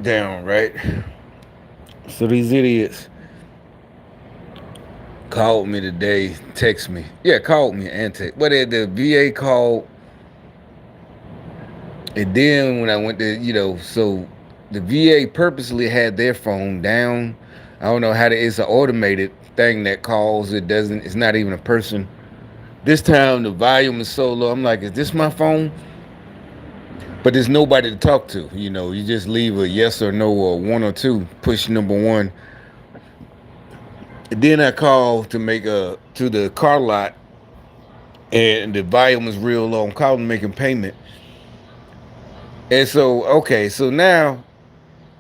down, right? So these idiots called me today, text me. Yeah, called me and text. But the VA called, and then when I went to, so the VA purposely had their phone down. I don't know how to, it's an automated thing that calls. It doesn't, it's not even a person. This time the volume is so low. I'm like, is this my phone? But there's nobody to talk to. You just leave a yes or no or one or two, push number one. And then I call to make a to the car lot, and the volume is real low. I'm calling making payment. And so, okay, so now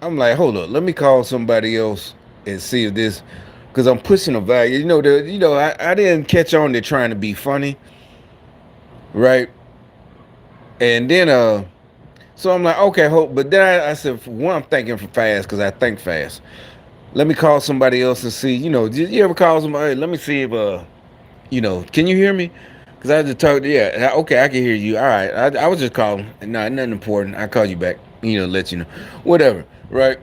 I'm like, hold up, let me call somebody else and see if this, because I'm pushing a value. I didn't catch on. They're trying to be funny, right? And then so I'm like, okay, hold. But then I said, for one, I'm thinking for fast because I think fast. Let me call somebody else and see. Did you ever call somebody? Hey, let me see if can you hear me? Because I just talked. Yeah, okay, I can hear you. All right, I was just calling. No, nothing important. I call you back. Let you know, whatever, right?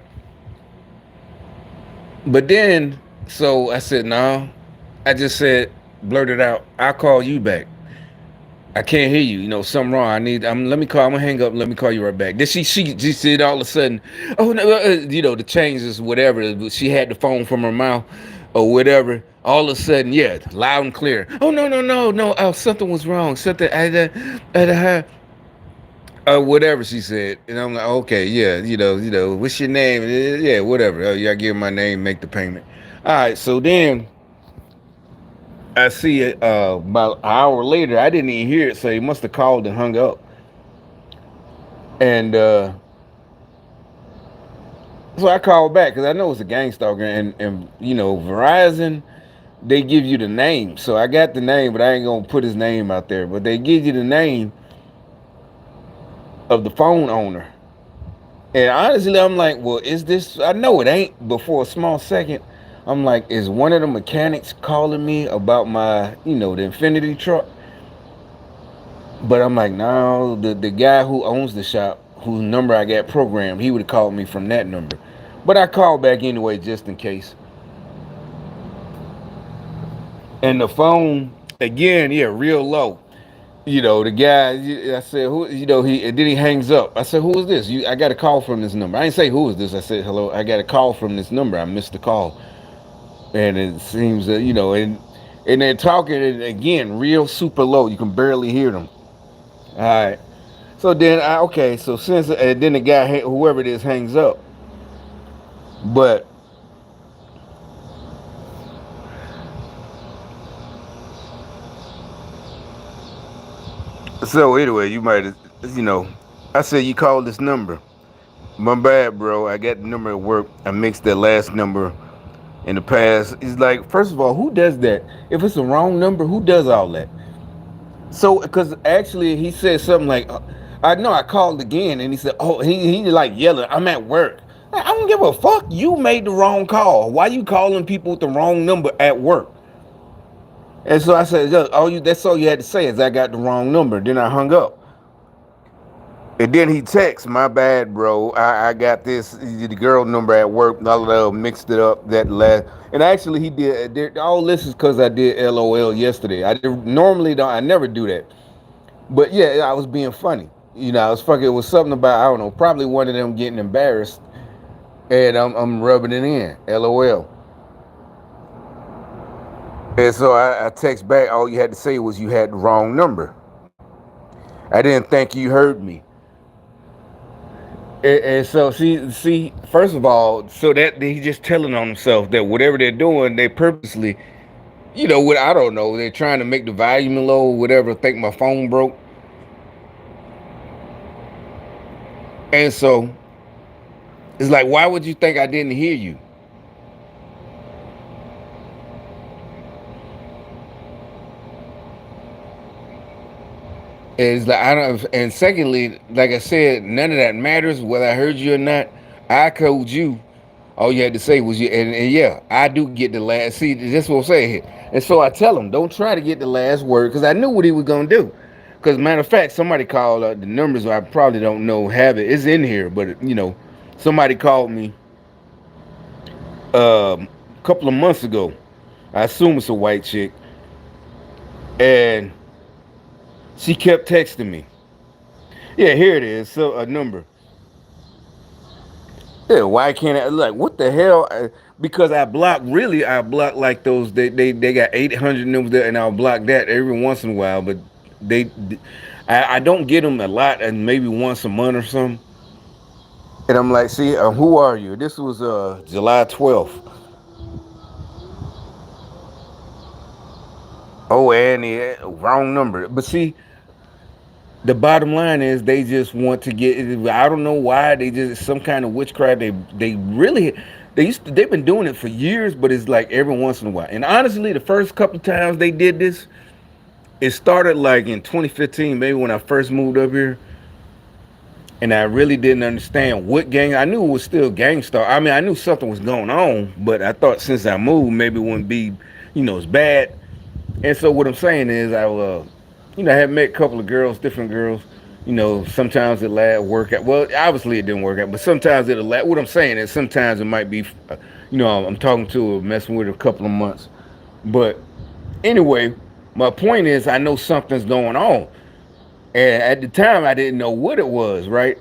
But then, so I said, no. I just said, blurted out, I'll call you back. I can't hear you. Something wrong. Let me call. I'm gonna hang up. Let me call you right back. Then she said all of a sudden, oh no, the changes, whatever. She had the phone from her mouth, or whatever. All of a sudden, yeah, loud and clear. Oh no, no, no, no. Oh, something was wrong. Something. Whatever she said, and I'm like, okay, yeah, what's your name? Yeah, whatever. Oh, yeah, I give my name, make the payment. All right, so then I see it about an hour later. I didn't even hear it, so he must have called and hung up. And so I called back because I know it's a gang stalker, and Verizon, they give you the name. So I got the name, but I ain't gonna put his name out there. But they give you the name of the phone owner. And honestly, I'm like, well, is this? I know it ain't. But for a small second, I'm like, is one of the mechanics calling me about my, the Infinity truck? But I'm like, no, the guy who owns the shop, whose number I got programmed, he would have called me from that number. But I called back anyway, just in case. And the phone, again, yeah, real low. The guy, I said, who, and then he hangs up. I said, who is this? I got a call from this number. I didn't say, who is this? I said, hello, I got a call from this number. I missed the call. And it seems that, and they're talking, and again, real super low. You can barely hear them. All right. So then, okay, so since, and then the guy, whoever it is, hangs up. But, so anyway, you might, I said, you called this number. My bad, bro. I got the number at work. I mixed that last number in the past. He's like, first of all, who does that? If it's a wrong number, who does all that? So, because actually, he said something like, I know I called again, and he said, oh, he like yelling, I'm at work. I don't give a fuck. You made the wrong call. Why you calling people with the wrong number at work? And so I said, that's all you had to say is I got the wrong number. Then I hung up. And then he texts, my bad, bro. I got this, the girl number at work, mixed it up that last. And actually, he did. All this is because I did LOL yesterday. Normally don't. I never do that. But yeah, I was being funny. I was fucking. It was something about, I don't know, probably one of them getting embarrassed, and I'm rubbing it in. LOL. And so I text back. All you had to say was you had the wrong number. I didn't think you heard me. And so see, first of all, so that he's just telling on himself that whatever they're doing, they purposely, what I don't know, they're trying to make the volume low, whatever. Think my phone broke, and so it's like, why would you think I didn't hear you? And it's like I don't. And secondly, like I said, none of that matters whether I heard you or not. I called you. All you had to say was you, and yeah, I do get the last. See, that's what I'm saying here. And so I tell him, don't try to get the last word because I knew what he was gonna do. Because matter of fact, somebody called the numbers I probably don't know have it. It's in here, but Somebody called me a couple of months ago. I assume it's a white chick, and she kept texting me. Yeah, here it is. So a number. Yeah, why can't I like what the hell? Because I block really I block like those they got 800 numbers there and I'll block that every once in a while, but they I don't get them a lot and maybe once a month or something. And I'm like, see, who are you? This was July 12th. Oh, Annie, wrong number. But see, the bottom line is they just want to get. I don't know why they just some kind of witchcraft. They really they've been doing it for years, but it's like every once in a while. And honestly, the first couple times they did this, it started like in 2015, maybe when I first moved up here, and I really didn't understand what gang. I knew it was still gangster. I mean, I knew something was going on, but I thought since I moved, maybe it wouldn't be, as bad. And so what I'm saying is, I have met a couple of girls, different girls. Sometimes it lad work out. Well, obviously it didn't work out, but sometimes it'll lad. What I'm saying is, sometimes it might be, I'm talking to her, messing with her a couple of months. But anyway, my point is, I know something's going on, and at the time I didn't know what it was, right?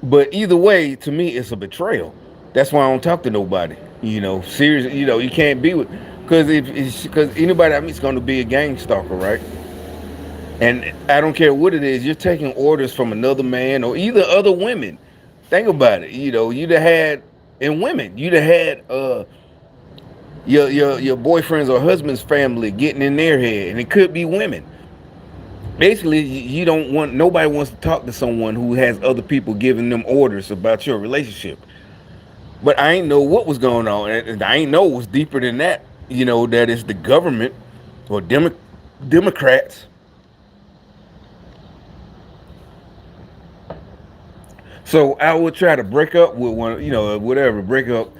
But either way, to me, it's a betrayal. That's why I don't talk to nobody. Seriously, you can't be with, because anybody I meet is going to be a gang stalker, right? And I don't care what it is, you're taking orders from another man or either other women. Think about it. You'd have had and women, you'd have had your boyfriend's or husband's family getting in their head, and it could be women. Basically, you don't want nobody wants to talk to someone who has other people giving them orders about your relationship. But I ain't know what was going on, and I ain't know it was deeper than that. That it's the government or Democrats. So I would try to break up with one, whatever, break up.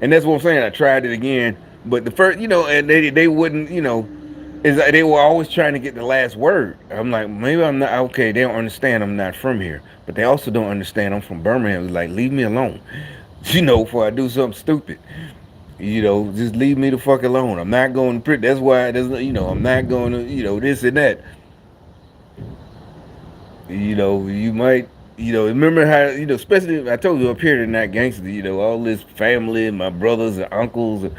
And that's what I'm saying. I tried it again. But the first, and they wouldn't, is like they were always trying to get the last word. I'm like, maybe I'm not, okay, they don't understand I'm not from here. But they also don't understand I'm from Birmingham. It's like, leave me alone, before I do something stupid. Just leave me the fuck alone. I'm not going to, that's why, I'm not going to, this and that. You might, remember how, especially I told you up here they're not gangsters. All this family, my brothers and uncles,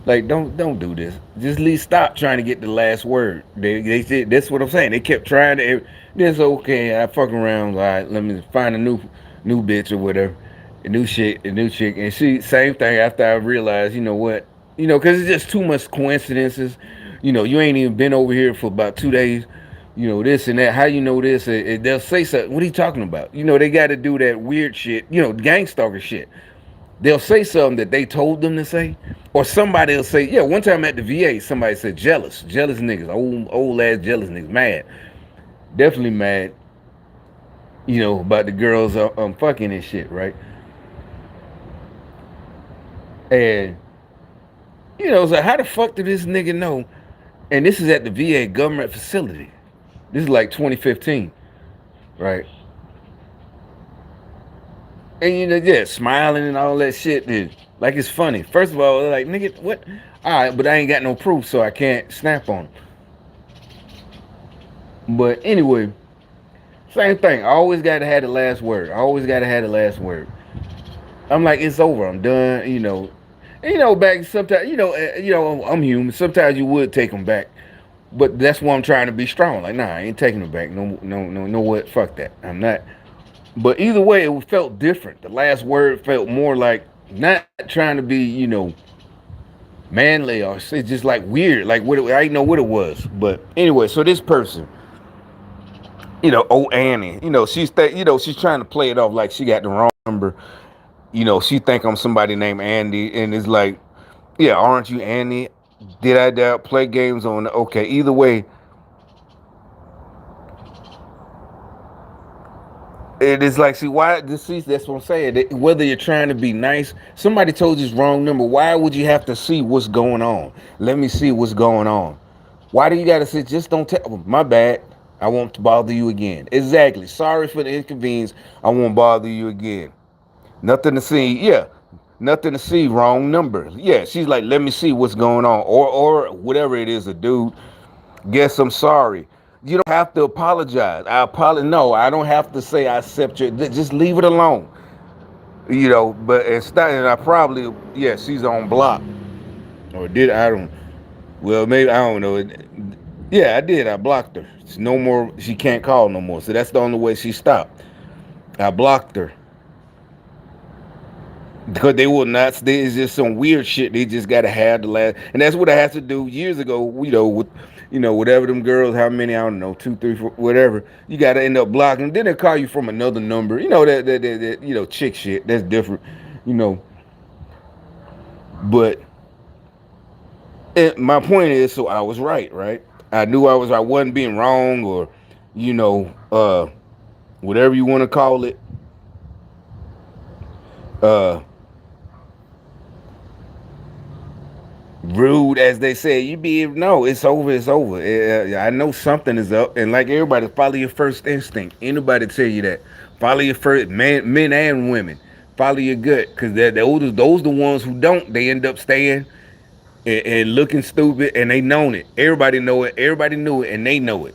like don't do this. Just at least stop trying to get the last word. They said that's what I'm saying. They kept trying to. This okay. I fuck around. All right, let me find a new bitch or whatever, a new chick, and she same thing. After I realized, what, because it's just too much coincidences. You ain't even been over here for about 2 days, this and that. How you know this? They'll say something. What are you talking about? They got to do that weird shit, gang stalker shit. They'll say something that they told them to say, or somebody will say, yeah. One time at the VA, somebody said jealous niggas, old ass jealous niggas, mad, definitely mad, about the girls fucking and shit, right? And so how the fuck did this nigga know? And this is at the VA government facility. This is like 2015, right? And yeah, smiling and all that shit, dude. Like it's funny. First of all, like nigga, what? All right, but I ain't got no proof, so I can't snap on them. But anyway, same thing. I always gotta have the last word. I always gotta have the last word. I'm like, it's over. I'm done. And, back sometimes, I'm human. Sometimes you would take them back, but that's why I'm trying to be strong. Like, nah, I ain't taking them back. No, no, no, no. What? Fuck that. I'm not. But either way, it felt different. The last word felt more like not trying to be, manly or it's just like weird. Like I didn't know what it was. But anyway, so this person, Annie, she's trying to play it off like she got the wrong number. She think I'm somebody named Andy, and it's like, yeah, aren't you Andy? Did I play games on? Okay, either way, it is like, see, why? See, that's what I'm saying. Whether you're trying to be nice, somebody told you it's wrong number. Why would you have to see what's going on? Let me see what's going on. Why do you got to say, just don't tell them? My bad. I won't bother you again. Exactly. Sorry for the inconvenience. I won't bother you again. Nothing to see. Yeah, nothing to see. Wrong number. Yeah, she's like, let me see what's going on, or whatever it is. A dude. Guess I'm sorry. You don't have to apologize. I apologize. No, I don't have to say I accept your. Just leave it alone. But instead, and I probably yeah, she's on block or did I don't. Well, maybe I don't know. Yeah, I did. I blocked her. It's no more. She can't call no more. So that's the only way she stopped. I blocked her because they will not. It's just some weird shit. They just gotta have the last, and that's what I had to do years ago. With whatever them girls, how many I don't know, two, three, four, whatever. You gotta end up blocking. Then they call you from another number. That chick shit. That's different. You know, but my point is, so I was right, right? I knew I wasn't being wrong, or you know, uh, whatever you want to call it. Uh, Rude as they say, you be no, it's over, it's over. I know something is up, and like everybody, follow your first instinct. Anybody tell you that? Follow your first, men and women. Follow your gut, because those the ones who don't. They end up staying and looking stupid, and they known it. Everybody know it. Everybody knew it, and they know it.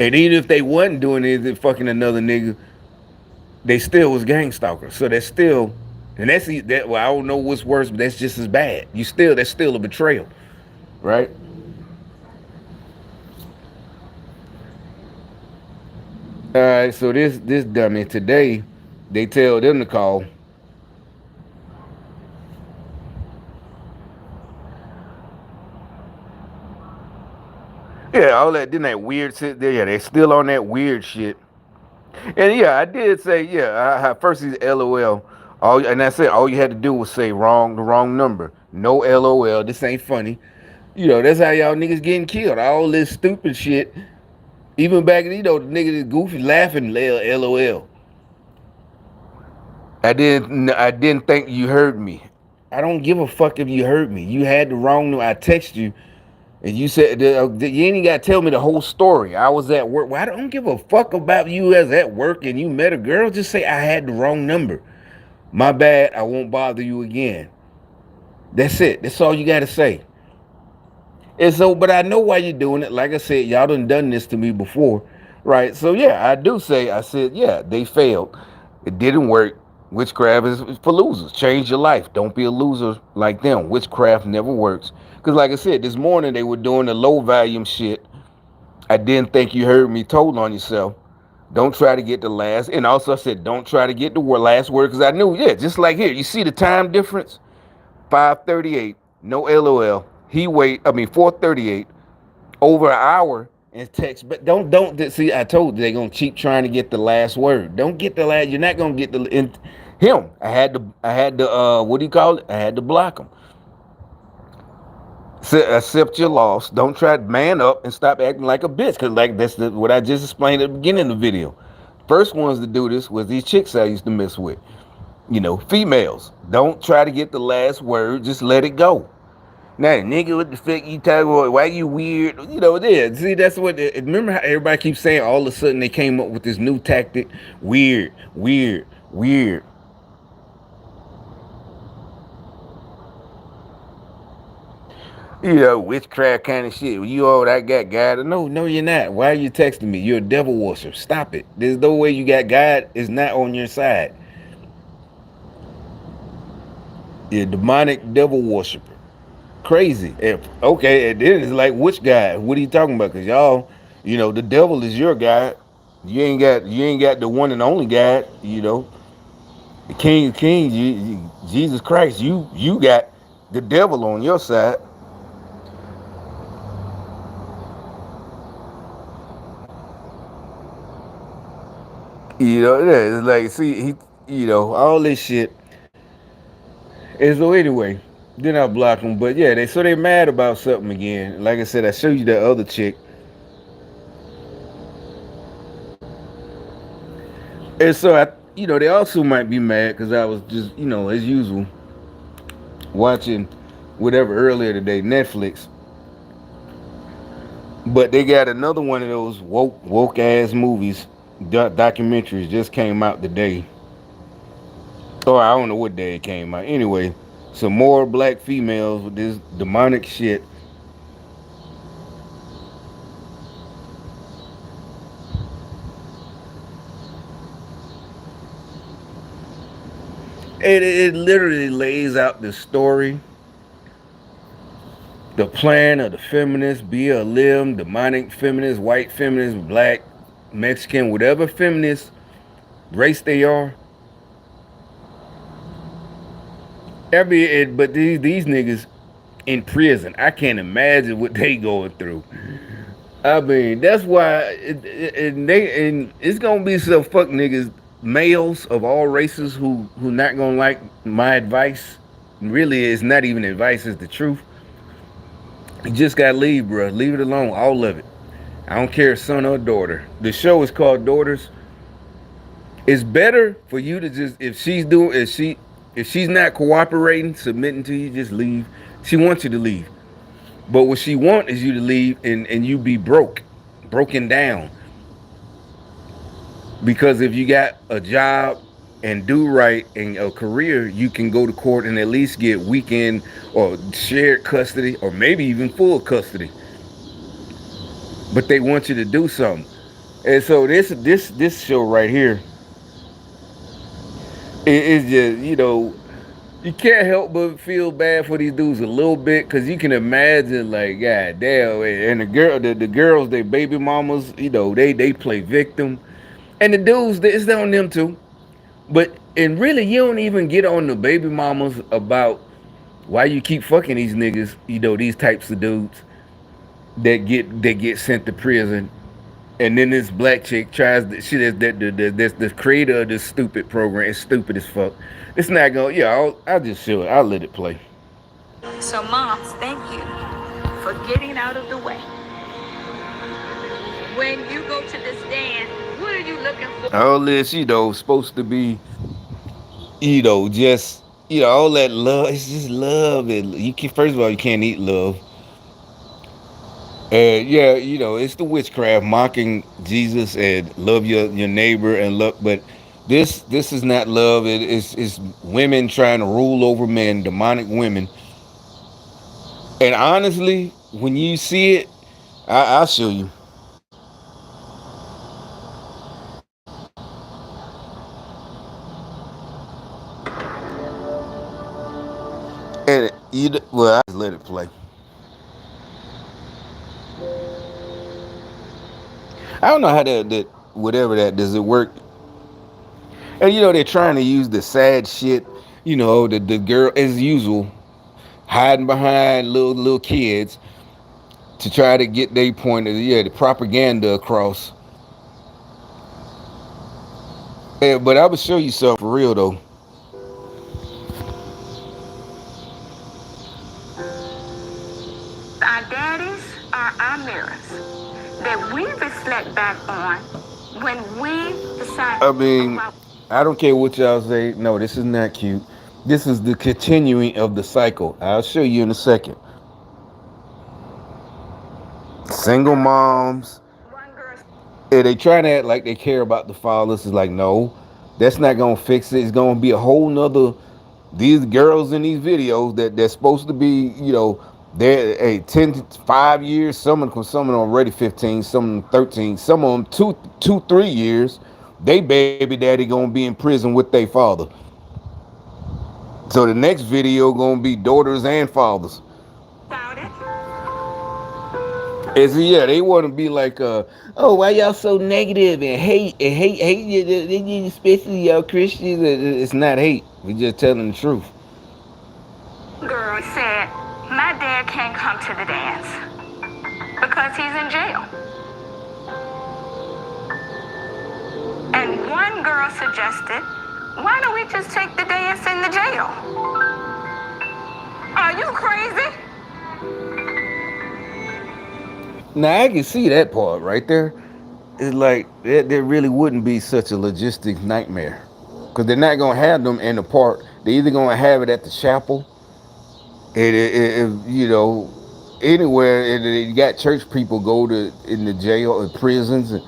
And even if they wasn't doing anything, fucking another nigga, they still was gang stalkers. So that's still, and that's that. Well, I don't know what's worse, but that's just as bad. That's still a betrayal, right? All right. So this dummy today, they tell them to call. Yeah, all that. Then that weird shit there. Yeah, they still on that weird shit. And yeah, I did say yeah. First he's LOL. And I said all you had to do was say the wrong number. No LOL. This ain't funny. That's how y'all niggas getting killed. All this stupid shit. Even back, the nigga that's goofy laughing, LOL. I didn't think you heard me. I don't give a fuck if you heard me. You had the wrong number. I text you, and you said you ain't got to tell me the whole story. I was at work. Well, I don't give a fuck about you as at work and you met a girl. Just say I had the wrong number. My bad. I won't bother you again. That's it. That's all you got to say. And so, but I know why you're doing it. Like I said, y'all done this to me before, right? So yeah, I said, yeah, they failed. It didn't work. Witchcraft is for losers. Change your life. Don't be a loser like them. Witchcraft never works. Because like I said, this morning they were doing the low volume shit. I didn't think you heard me told on yourself. Don't try to get the last. And also I said, don't try to get the last word because I knew, yeah, just like here. You see the time difference? 5:38, no LOL. 4:38, over an hour and text. But don't see. I told you they're gonna keep trying to get the last word. Don't get the last. You're not gonna get him. I had to. What do you call it? I had to block him. Accept your loss. Don't try to man up and stop acting like a bitch. Cause like what I just explained at the beginning of the video. First ones to do this was these chicks I used to mess with. Females. Don't try to get the last word. Just let it go. Now, nigga, what the fuck you talking about? Why you weird? There. See, that's what. Remember how everybody keeps saying all of a sudden they came up with this new tactic? Weird, weird, weird. Witchcraft kind of shit. You all that got God? No, you're not. Why are you texting me? You're a devil worshiper. Stop it. There's no way you got God is not on your side. You're a demonic devil worshiper. Crazy. Okay, and then it's like, which guy? What are you talking about? Cause y'all, the devil is your God. You ain't got the one and only God. The King of Kings, Jesus Christ. You got the devil on your side. It's like see all this shit. And so anyway, then I block them. But yeah, they mad about something again. Like I said, I showed you that other chick. And so they also might be mad because I was just, as usual, watching whatever earlier today, Netflix. But they got another one of those woke ass movies, documentaries just came out today. Or I don't know what day it came out. Anyway, some more black females with this demonic shit. It literally lays out the story, the plan of the feminist, be a limb, demonic feminist, white feminist, black, Mexican, whatever feminist race they are. But these niggas in prison, I can't imagine what they going through. I mean, that's why and it's gonna be some fuck niggas, males of all races who not gonna like my advice. Really, it's not even advice; it's the truth. You just gotta leave, bro. Leave it alone, all of it. I don't care, son or daughter. The show is called Daughters. It's better for you to just if she's not cooperating, submitting to you, just leave. She wants you to leave. But what she want is you to leave and you be broken down. Because if you got a job and do right in a career, you can go to court and at least get weekend or shared custody or maybe even full custody. But they want you to do something. And so this show right here is just, you can't help but feel bad for these dudes a little bit because you can imagine, like, god damn, and the girls, they baby mamas, they play victim, and the dudes, it's on them too. But and really, you don't even get on the baby mamas about why you keep fucking these niggas, these types of dudes that get sent to prison. And then this black chick tries to, she that's the creator of this stupid program is stupid as fuck. It's not going. Yeah, I'll just show it. I'll let it play. So, moms, thank you for getting out of the way. When you go to this dance, what are you looking for? All this, supposed to be, just all that love. It's just love. You can, first of all, you can't eat love. Yeah, it's the witchcraft mocking Jesus and love your neighbor and love, but this is not love. It's women trying to rule over men, demonic women. And honestly, when you see it, I'll show you. And well, I just let it play. I don't know how that whatever that does it work. And they're trying to use the sad shit. The girl as usual hiding behind little kids to try to get their point of the propaganda across. But I would show you something for real though. Our daddies are our mirrors that we reflect back on when we decide. I mean, I don't care what y'all say. No, this is not cute. This is the continuing of the cycle. I'll show you in a second. Single moms. And they try to act like they care about the fathers. It's like, no, that's not gonna fix it. It's gonna be a whole nother. These girls in these videos they're supposed to be, they're 10 to 5 years. Some of them already 15. Some of them 13. Some of them 3 years. They baby daddy gonna be in prison with their father. So the next video gonna be daughters and fathers. And so, yeah, they want to be like, oh, why y'all so negative and hate, especially y'all Christians. It's not hate. We just telling the truth. Girl said, my dad can't come to the dance because he's in jail. And one girl suggested, why don't we just take the dance in the jail? Are you crazy? Now I can see that part right there. It's like there really wouldn't be such a logistic nightmare, because they're not gonna have them in the park. They're either gonna have it at the chapel, anywhere. And you got church people go to in the jail or prisons, and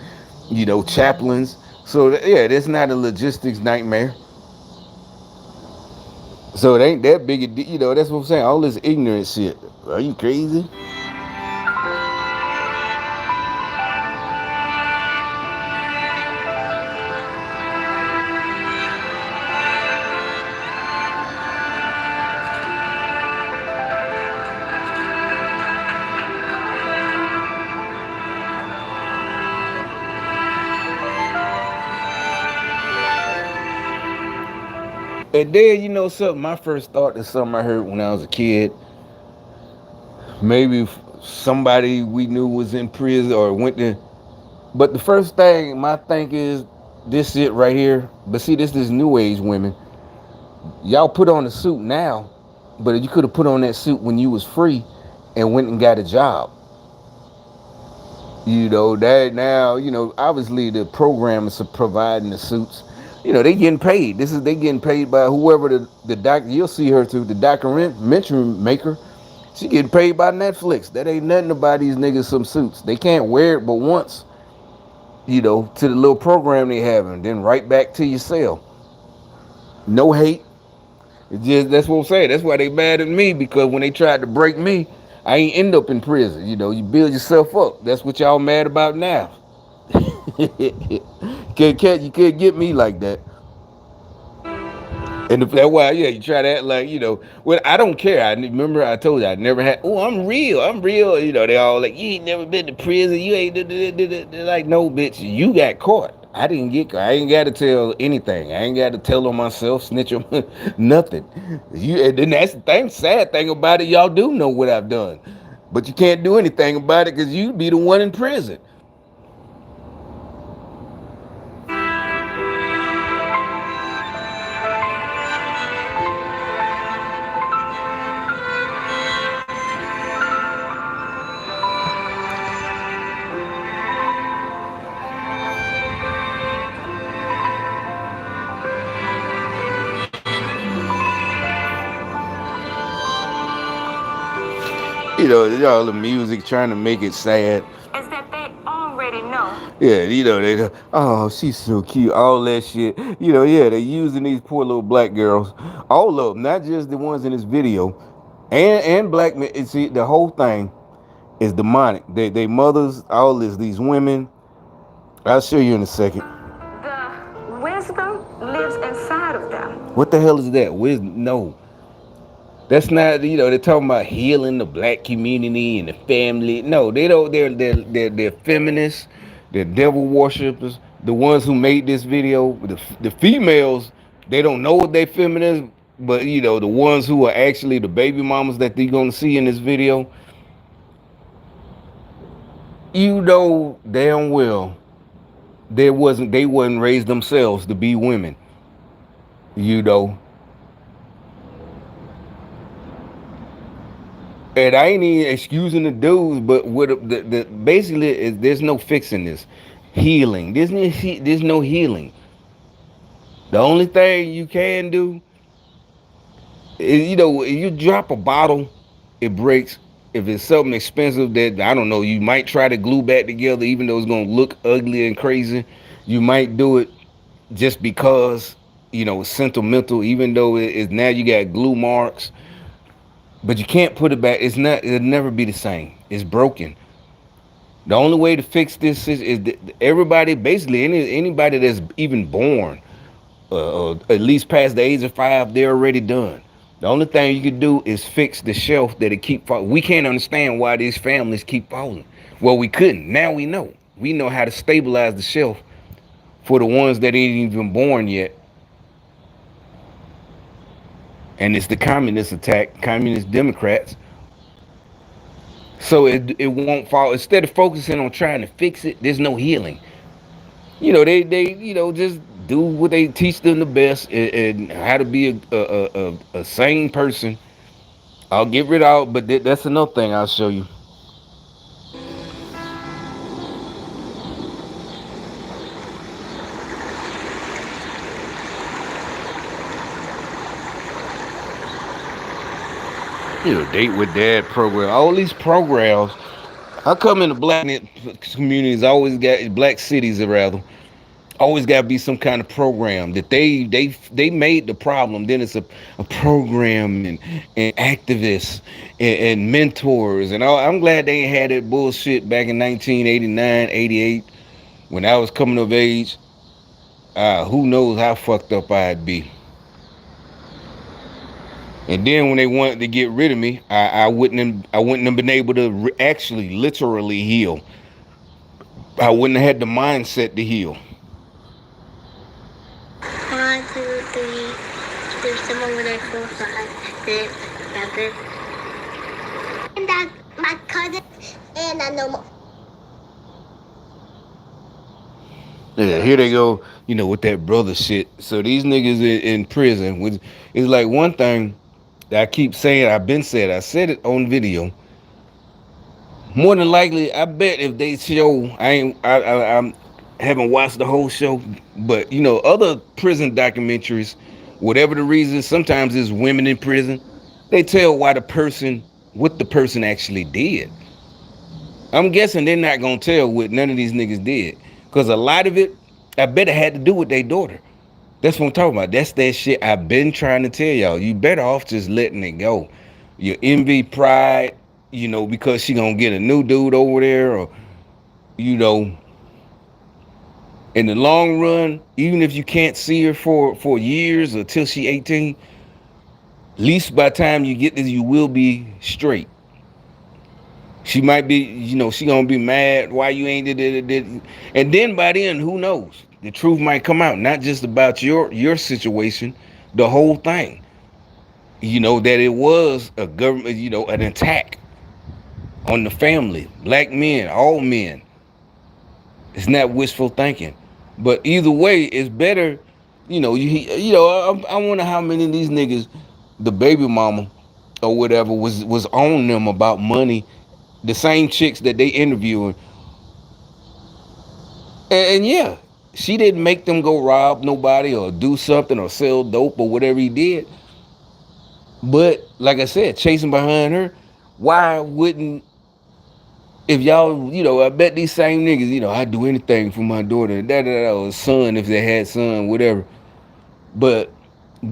chaplains. So yeah, that's not a logistics nightmare. So it ain't that big a deal. That's what I'm saying. All this ignorant shit. Are you crazy? And then something. My first thought is something I heard when I was a kid. Maybe somebody we knew was in prison or went to. But the first thing my think is this shit right here. But see, this new age women. Y'all put on a suit now, but you could have put on that suit when you was free and went and got a job. That now, obviously the programmers are providing the suits. They getting paid. They getting paid by whoever the doctor. You'll see her too. The documentary maker. She getting paid by Netflix. That ain't nothing about these niggas some suits. They can't wear it but once. To the little program they having, then right back to your cell. No hate. It's just that's what I'm saying. That's why they mad at me because when they tried to break me, I ain't end up in prison. You build yourself up. That's what y'all mad about now. You can't get me like that. And that's why, yeah, you try to act like, well, I don't care. I remember I told you I never had, oh, I'm real. I'm real. They all like, you ain't never been to prison. You ain't, they're like, no, bitch, you got caught. I didn't get caught. I ain't got to tell anything. I ain't got to tell on myself, snitch on nothing. And then that's the thing, sad thing about it. Y'all do know what I've done. But you can't do anything about it because you be the one in prison. Y'all the music trying to make it sad. Is that they already know. Yeah, they oh she's so cute, all that shit. Yeah, they using these poor little black girls, all of them, not just the ones in this video, and black men. See, the whole thing is demonic. They mothers, all these women. I'll show you in a second. The wisdom lives inside of them. What the hell is that? Wisdom? No, that's not. They're talking about healing the black community and the family. No, they don't. They're feminists. They're devil worshippers. The ones who made this video, the females, they don't know what they feminists. But the ones who are actually the baby mamas that they're gonna see in this video, damn well they wasn't raised themselves to be women. You know, And I ain't even excusing the dudes, but what basically is there's no fixing this. Healing. There's no healing. The only thing you can do is if you drop a bottle, it breaks. If it's something expensive that I don't know, you might try to glue back together, even though it's gonna look ugly and crazy. You might do it just because it's sentimental, even though it's now you got glue marks. But you can't put it back. It's not. It'll never be the same. It's broken. The only way to fix this is that everybody, basically anybody that's even born, at least past the age of 5, they're already done. The only thing you can do is fix the shelf that it keep falling. We can't understand why these families keep falling. Well, we couldn't. Now we know. We know how to stabilize the shelf for the ones that ain't even born yet. And it's the communist attack, communist Democrats. So it won't fall. Instead of focusing on trying to fix it, there's no healing. They just do what they teach them the best, and how to be a sane person. I'll get rid of, but that's another thing I'll show you. Date with dad program. All these programs. I come in the black communities. Always got black cities rather. Always got to be some kind of program that they made the problem. Then it's a program and activists and mentors and all. I'm glad they ain't had that bullshit back in 1989, 88 when I was coming of age. Who knows how fucked up I'd be. And then when they wanted to get rid of me, I wouldn't have been able to actually literally heal. I wouldn't have had the mindset to heal. One, two, three. There's someone with a 4, 5, 6, 7. And that my cousin and I know. Yeah, here they go, with that brother shit. So these niggas in prison, which is like one thing that I keep saying, I've been said, I said it on video. More than likely, I bet if they show, I haven't watched the whole show, but other prison documentaries, whatever the reason, sometimes it's women in prison. They tell what the person actually did. I'm guessing they're not gonna tell what none of these niggas did, cause a lot of it, I bet it had to do with their daughter. That's what I'm talking about. That's that shit I've been trying to tell y'all. You better off just letting it go. Your envy, pride, because she gonna get a new dude over there, or you know, in the long run, even if you can't see her for years or till she 18, at least by the time you get this, you will be straight. She might be, she gonna be mad why you ain't did. And then by then, who knows? The truth might come out, not just about your situation, the whole thing. That it was a government, an attack on the family, black men, all men. It's not wishful thinking, but either way, it's better. I wonder how many of these niggas, the baby mama or whatever, was on them about money. The same chicks that they interviewing, and yeah, she didn't make them go rob nobody or do something or sell dope or whatever he did. But like I said, chasing behind her, why wouldn't if y'all, I bet these same niggas, I'd do anything for my daughter, or son if they had son, whatever. But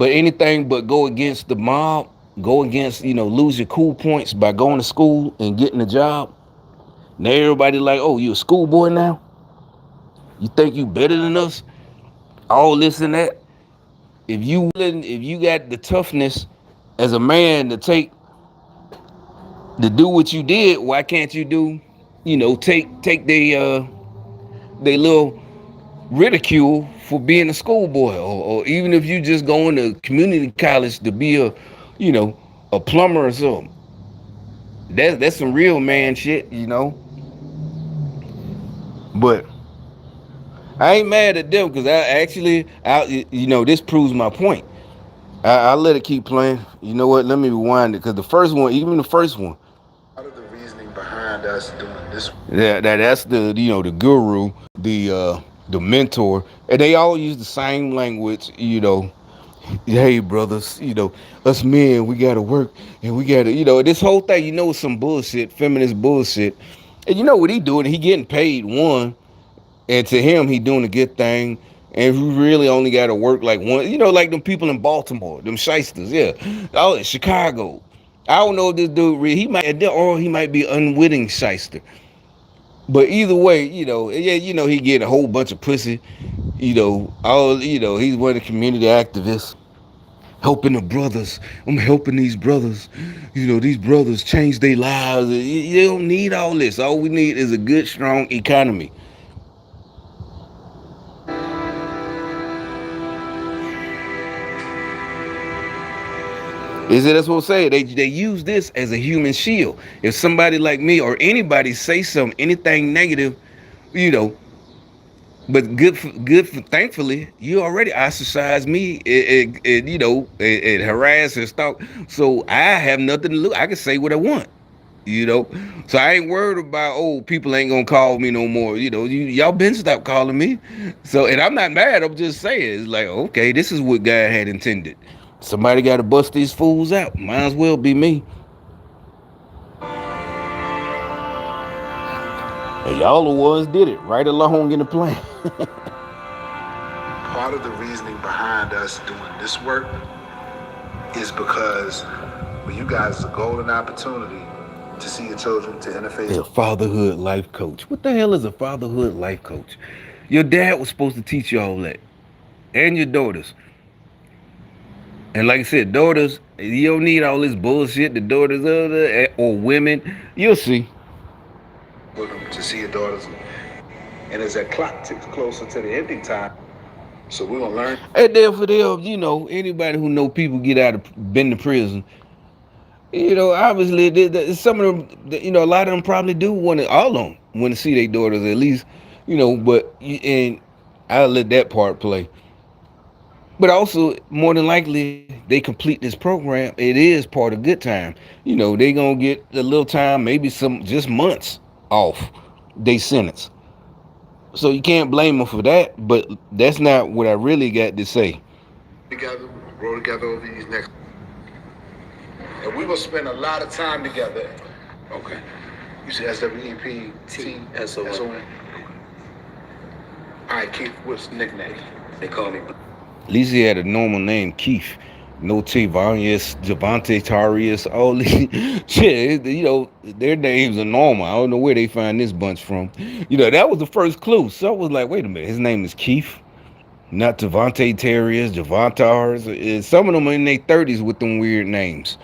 anything but go against the mob, go against, lose your cool points by going to school and getting a job. Now everybody like, oh, you a schoolboy now? You think you better than us? All this and that. If you got the toughness as a man to do what you did, why can't you do, take they little ridicule for being a schoolboy, or even if you just going to community college to be you know, a plumber or something. That's some real man shit. But I ain't mad at them because this proves my point. I let it keep playing. You know what? Let me rewind it because the first one, even the first one, that's the guru, the mentor, and they all use the same language. Hey brothers, us men, we gotta work and we gotta, this whole thing, is some bullshit, feminist bullshit. And you know what he doing? He getting paid one, and to him, he doing a good thing. And we really only got to work like one, like them people in Baltimore, them shysters, yeah. Oh, Chicago. I don't know if this dude really, he might be unwitting shyster. But either way, yeah, he get a whole bunch of pussy. He's one of the community activists, helping the brothers. I'm helping these brothers. These brothers change their lives. You don't need all this. All we need is a good, strong economy. Is it? That's what I'm saying. They use this as a human shield. If somebody like me or anybody say something, anything negative, you know, but thankfully, you already ostracized me and harass and stalk. So I have nothing to lose. I can say what I want. You know, so I ain't worried about people ain't gonna call me no more. Y'all been stopped calling me. So and I'm not mad. I'm just saying it's like okay, this is what God had intended. Somebody got to bust these fools out. Might as well be me. And y'all the ones did it right along in the plan. part of the reasoning behind us doing this work is because for you guys, it's a golden opportunity to see your children to interface. A fatherhood life coach. What the hell is a fatherhood life coach? Your dad was supposed to teach you all that, and your daughters. And like I said, daughters, you don't need all this bullshit. The daughters of the or women, you'll see. With them to see your daughters. And as that clock ticks closer to the ending time, so we're gonna learn. And then for them, anybody who know people get out of been to prison, obviously some of them, a lot of them probably do want to, all of them want to see their daughters at least, but and I'll let that part play. But also, more than likely, they complete this program. It is part of good time. They gonna get a little time, maybe some just months off they sentence. So you can't blame them for that. But that's not what I really got to say. Together, grow together over these next. And we're gonna spend a lot of time together. Okay. You said SWEP T S O N. All right, Keith, what's the nickname? They call me. At least he had a normal name, Keith. No Tavarius, Javante Tarius, all these shit, their names are normal. I don't know where they find this bunch from. That was the first clue. So I was like, wait a minute, his name is Keith, not Javante Tarius, Javantars. Some of them are in their 30s with them weird names.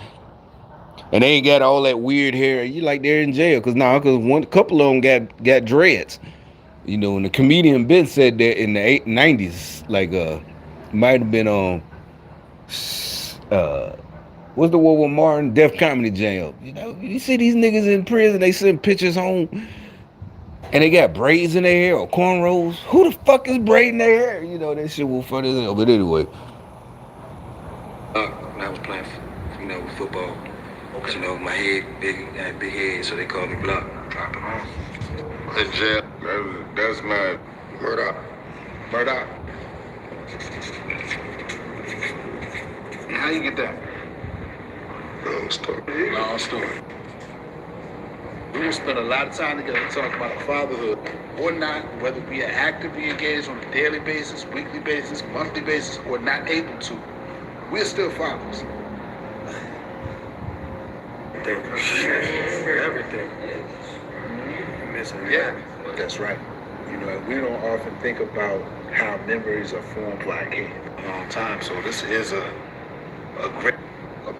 And they ain't got all that weird hair. You like they're in jail because one couple of them got dreads. And the comedian Ben said that in the 90s, like might have been on uh what's the one with Martin? Def Comedy Jam. You see these niggas in prison, they send pictures home and they got braids in their hair or cornrows. Who the fuck is braiding their hair? That shit was funny as hell. But anyway. When I was playing, football. Okay. My head, big head, so they called me Block. Drop it on. In jail. That's my murder. Murder. And how you get that? Long story. Long story. We will spend a lot of time together to talk about fatherhood or not, whether we are actively engaged on a daily basis, weekly basis, monthly basis, or not able to. We're still fathers. Everything. Yeah, that's right. We don't often think about how memories are formed like in a long time. So this is a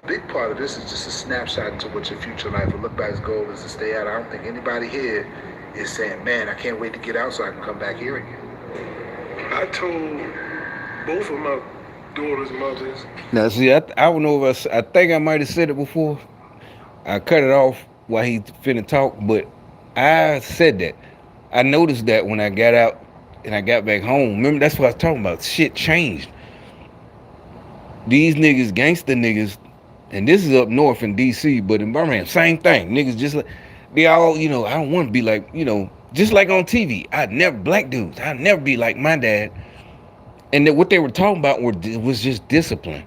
big part of this is just a snapshot into what your future life will look like. His goal is to stay out. I don't think anybody here is saying, man, I can't wait to get out so I can come back here again. I told both of my daughter's mothers. Now see, I don't know if I think I might have said it before. I cut it off while he finna talk, but I said that. I noticed that when I got out and I got back home. Remember, that's what I was talking about. Shit changed. These niggas, gangster niggas, and this is up north in DC, but in Birmingham, same thing. Niggas just like, they all, I don't want to be like, just like on TV. Black dudes, I'd never be like my dad. And what they were talking about was just discipline.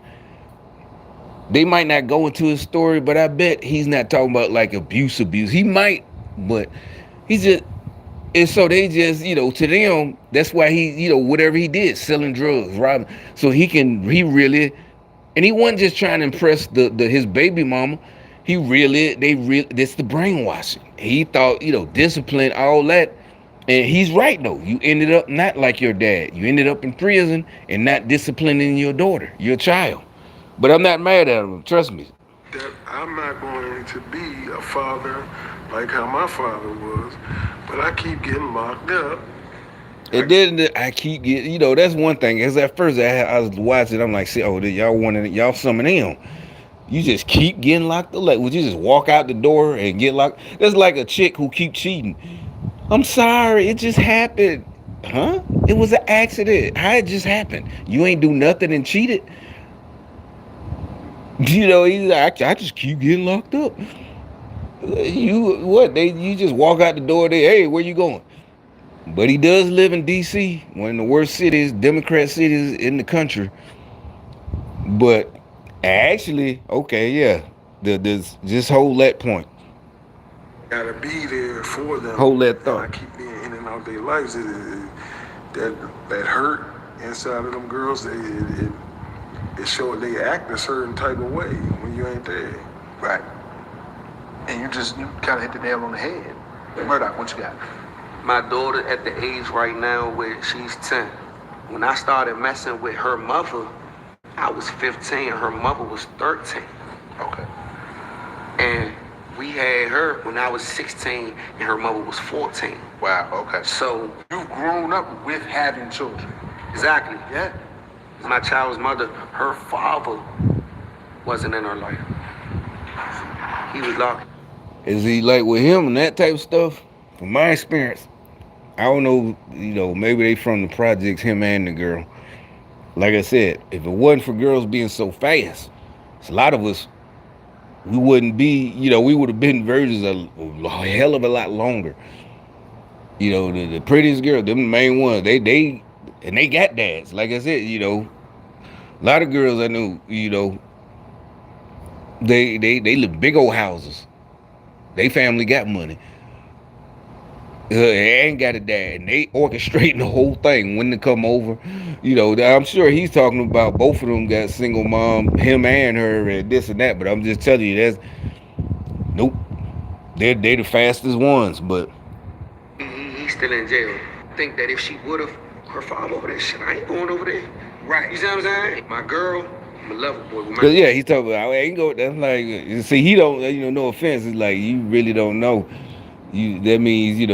They might not go into his story, but I bet he's not talking about like abuse. He might, but he's just, and so they just, to them, that's why he, whatever he did, selling drugs, robbing, so he really, and he wasn't just trying to impress his baby mama. That's the brainwashing. He thought, discipline, all that. And he's right though. You ended up not like your dad. You ended up in prison and not disciplining your daughter, your child. But I'm not mad at him. Trust me. That I'm not going to be a father like how my father was, but I keep getting locked up. And then I keep getting, that's one thing. Because at first I was watching, I'm like, see, y'all some of them. You just keep getting locked up. Like, would you just walk out the door and get locked? That's like a chick who keep cheating. I'm sorry, it just happened. Huh? It was an accident. How it just happened? You ain't do nothing and cheated. He's like, I just keep getting locked up. You just walk out the door there, hey, where you going? But he does live in DC, one of the worst cities, Democrat cities in the country. But actually, okay, yeah. Just hold that point. Gotta be there for them. Hold that thought. I keep being in and out their lives. That hurt inside of them girls, it showed they act a certain type of way when you ain't there. Right. And you kind of hit the nail on the head. Murdoch, what you got? My daughter at the age right now where she's 10. When I started messing with her mother, I was 15 and her mother was 13. Okay. And we had her when I was 16 and her mother was 14. Wow, okay. So, You've grown up with having children. exactly. Yeah. My child's mother, her father wasn't in her life. He was locked. Is he like with him and that type of stuff? From my experience, I don't know. Maybe they from the projects, him and the girl. Like I said, if it wasn't for girls being so fast, it's a lot of us, we wouldn't be. We would have been virgins a hell of a lot longer. The prettiest girl, them the main ones. They got dads. Like I said, a lot of girls I knew, they live big old houses. They family got money. They ain't got a dad, and they orchestrating the whole thing when to come over. I'm sure he's talking about both of them got single mom, him and her, and this and that. But I'm just telling you, that's nope. They the fastest ones, but He's still in jail. Think that if she would have, her father over there, shit, I ain't going over there. Right. You see what I'm saying? My girl, I'm a lover boy. With my yeah, he's talking about I ain't go. That's like see, he don't. No offense. It's like you really don't know. That means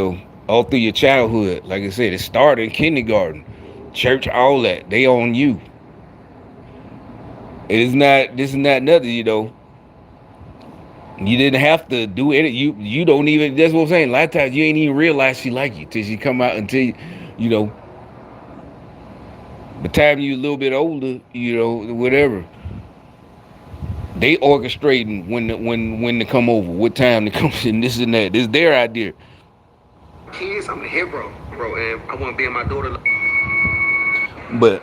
all through your childhood. Like I said, it started in kindergarten, church, all that. They on you. It is not. This is not nothing. You didn't have to do it. You don't even. That's what I'm saying. A lot of times you ain't even realize she like you till she come out until you know. By the time you a little bit older, whatever. They orchestrating when to come over, what time to come, and this and that. This is their idea. kids, I'm a hero, bro, and I want to be in my daughter. But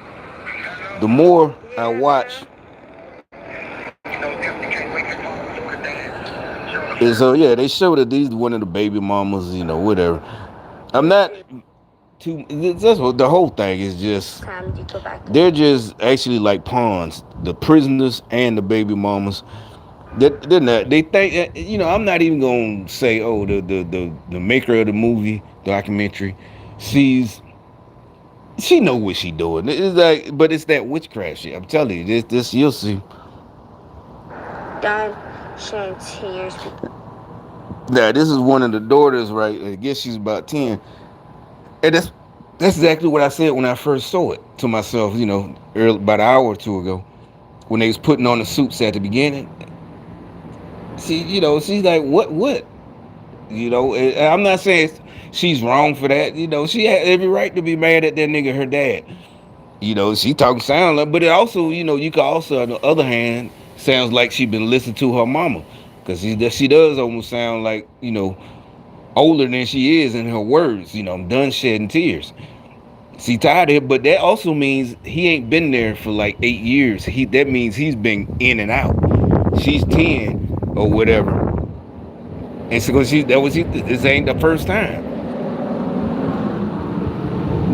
the more I watch, is yeah, they show that these one of the baby mamas, whatever. I'm not too. That's what the whole thing is. Just Time to go back. they're just actually like pawns. The prisoners and the baby mamas. They're not. They think I'm not even gonna say. Oh, the maker of the movie documentary sees. She know what she doing. It's like, but it's that witchcraft shit. I'm telling you, this you'll see. Done sharing tears. Now, this is one of the daughters, right? I guess she's about 10. And that's exactly what I said when I first saw it to myself, about an hour or two ago. When they was putting on the suits at the beginning. She's like, what? I'm not saying she's wrong for that. She had every right to be mad at that nigga, her dad. She talking sound like, but it also, you can also, on the other hand, sounds like she been listening to her mama. Because she does almost sound like, older than she is in her words. I'm done shedding tears. She tired of it, but that also means he ain't been there for like 8 years. That means he's been in and out. She's 10 or whatever. And so this ain't the first time.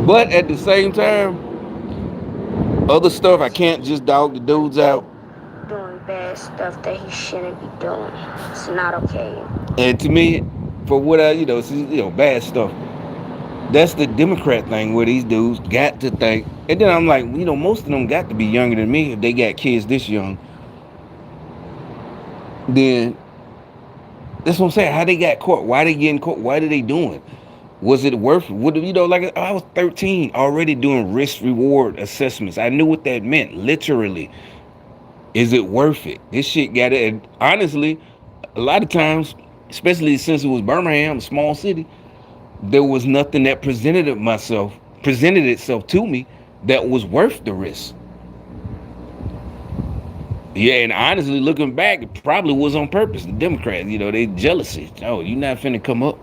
But at the same time, other stuff I can't just dog the dudes out. Doing bad stuff that he shouldn't be doing. It's not okay. And to me, for what bad stuff. That's the Democrat thing where these dudes got to think. And then I'm like, most of them got to be younger than me if they got kids this young. Then that's what I'm saying. How they got caught? Why they getting caught? Why did they doing? Was it worth it? Like I was 13 already doing risk reward assessments. I knew what that meant, literally. Is it worth it? This shit got it. And honestly, a lot of times, especially since it was Birmingham, a small city, there was nothing that presented itself to me that was worth the risk. Yeah, and honestly, looking back, it probably was on purpose. The Democrats, they jealousy. Oh, you not finna come up.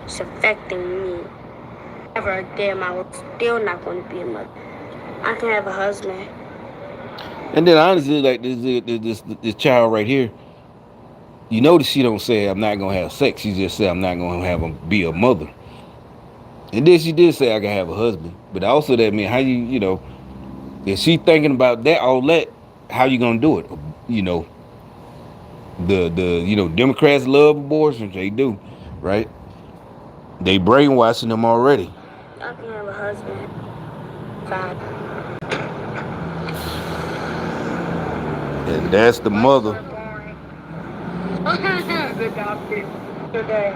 It's affecting me. Ever again, I was still not going to be a mother. I can have a husband. And then honestly, like this child right here, you notice she don't say I'm not gonna have sex. She just said I'm not gonna be a mother. And then she did say I can have a husband, but also that mean how you know if she thinking about that all that, how you gonna do it? You know the Democrats love abortions, they do, right? They brainwashing them already. I can have a husband. Fine. And that's the mother. Adopted today.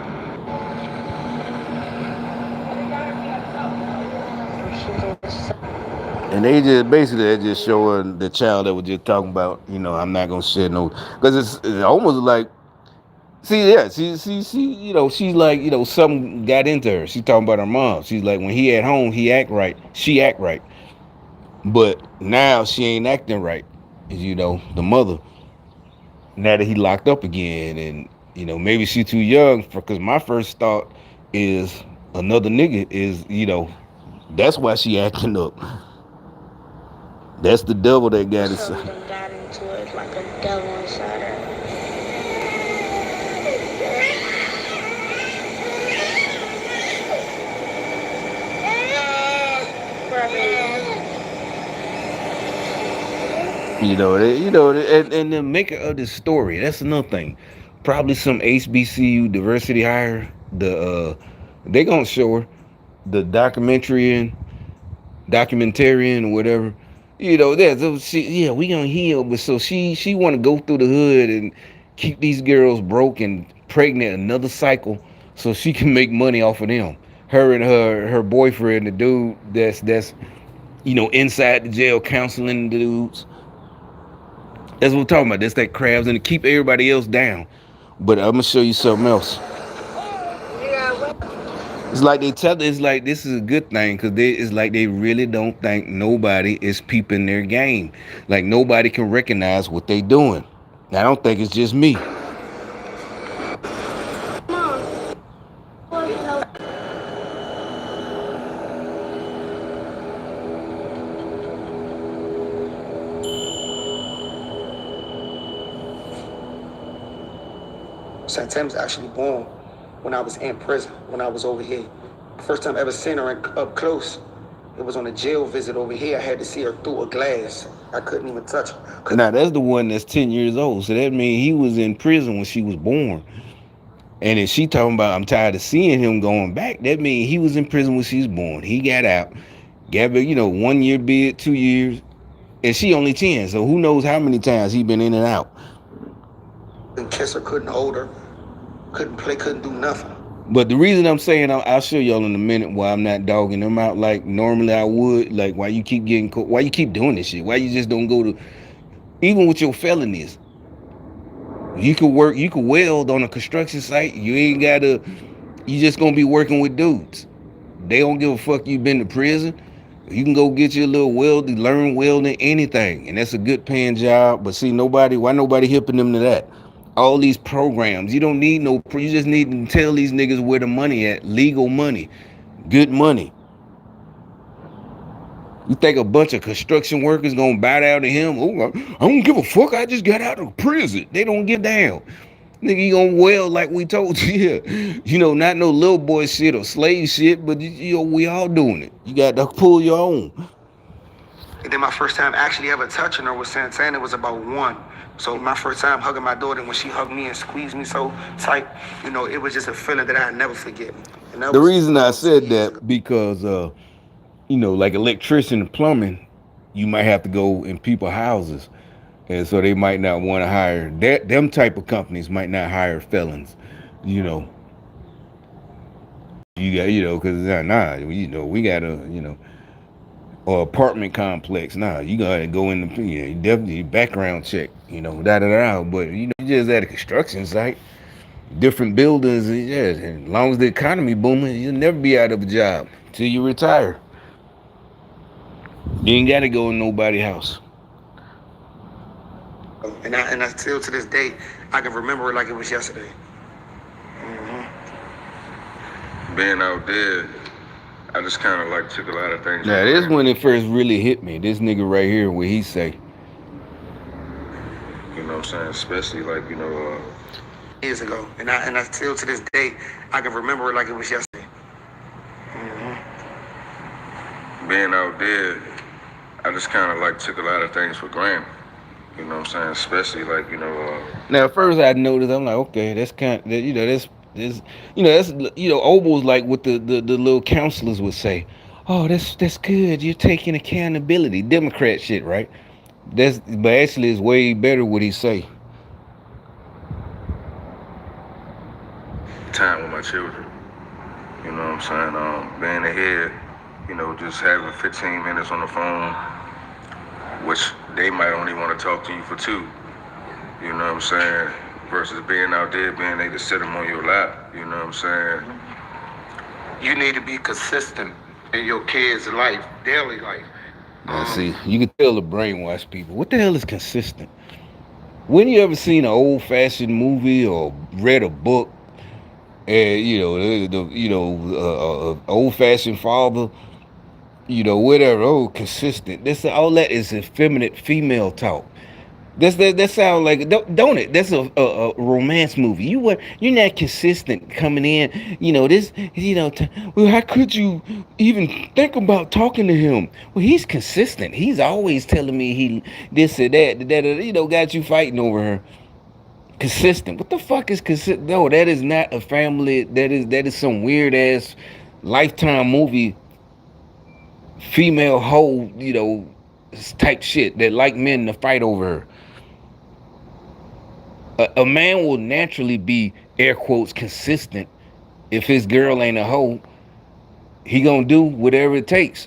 And they just basically they're just showing the child that was just talking about, I'm not gonna share no, because it's almost like, see, yeah, she, she's like, something got into her. She talking about her mom. She's like, when he at home, he act right, she act right, but now she ain't acting right. The mother. Now that he locked up again, and maybe she too young for. Because my first thought is another nigga is, that's why she acting up. That's the devil that got it. So got into it like a devil inside her. And the maker of this story. That's another thing. Probably some HBCU diversity hire. They gonna show her the documentarian or whatever. Yeah, we gonna heal, but so she want to go through the hood and keep these girls broke and pregnant another cycle, so she can make money off of them. Her and her boyfriend, the dude that's inside the jail counseling the dudes. That's what we're talking about. That's that crabs and to keep everybody else down. But I'm gonna show you something else. It's like they tell. It's like this is a good thing because it's like they really don't think nobody is peeping their game. Like nobody can recognize what they doing. I don't think it's just me. Santana was actually born when I was in prison, when I was over here. First time I ever seen her up close, it was on a jail visit over here. I had to see her through a glass. I couldn't even touch her. Now that's the one that's 10 years old. So that means he was in prison when she was born. And if she talking about I'm tired of seeing him going back, that means he was in prison when she was born. He got out. Gabby, 1 year bid, 2 years, and she only 10. So who knows how many times he been in and out. Couldn't kiss her, couldn't hold her, couldn't play, couldn't do nothing. But the reason I'm saying, I'll show y'all in a minute why I'm not dogging them out like normally I would. Like why you keep getting why you keep doing this shit. Why you just don't go to, even with your felonies. You could weld on a construction site. You ain't gotta, you just gonna be working with dudes. They don't give a fuck you been to prison. You can go get your little welding, learn welding, anything. And that's a good paying job. But see, why nobody hipping them to that? All these programs, you don't need you just need to tell these niggas where the money at. Legal money, good money. You think a bunch of construction workers gonna bow down to him? Oh, I don't give a fuck. I just got out of prison. They don't get down. Nigga, you gonna weld like we told you. Not no little boy shit or slave shit, but we all doing it. You got to pull your own. And then my first time actually ever touching her with Santana was about 1. So my first time hugging my daughter, when she hugged me and squeezed me so tight, it was just a feeling that I'd never forget. And the reason I said that because like electrician and plumbing, you might have to go in people's houses, and so they might not want to hire that. Them type of companies might not hire felons. You know, you got because we got a or apartment complex. Nah, you gotta go in the definitely background check. Da da da. But you just at a construction site, different buildings. Yeah, and as long as the economy booming, you'll never be out of a job till you retire. You ain't gotta go in nobody's house. And I still to this day, I can remember it like it was yesterday. Being out there, I just kind of like took a lot of things. Now this when it first really hit me. This nigga right here, where he say, you know what I'm saying? Especially like years ago, and I still to this day, I can remember it like it was yesterday. being out there, I just kind of like took a lot of things for granted. You know what I'm saying? Especially like Now, at first I noticed, I'm like, okay, that's kind of, that's almost like what the little counselors would say. Oh, that's good. You're taking accountability. Democrat shit, right? But actually, it's way better what he say. time with my children. You know what I'm saying? Being ahead, just having 15 minutes on the phone, which they might only want to talk to you for two. You know what I'm saying? Versus being out there, being able to sit them on your lap. You know what I'm saying? You need to be consistent in your kids' life, daily life. Now, see, you can tell the brainwash people. What the hell is consistent? When you ever seen an old fashioned movie or read a book, and old fashioned father, whatever, consistent. That's all that is effeminate female talk. That sounds like don't it? That's a romance movie. You're not consistent coming in. This. Well, how could you even think about talking to him? Well, he's consistent. He's always telling me he this or that. Got you fighting over her. Consistent. What the fuck is consistent? No, that is not a family. That is some weird ass Lifetime movie female hoe. Type shit that like men to fight over her. A man will naturally be air quotes consistent if his girl ain't a hoe. He gonna do whatever it takes.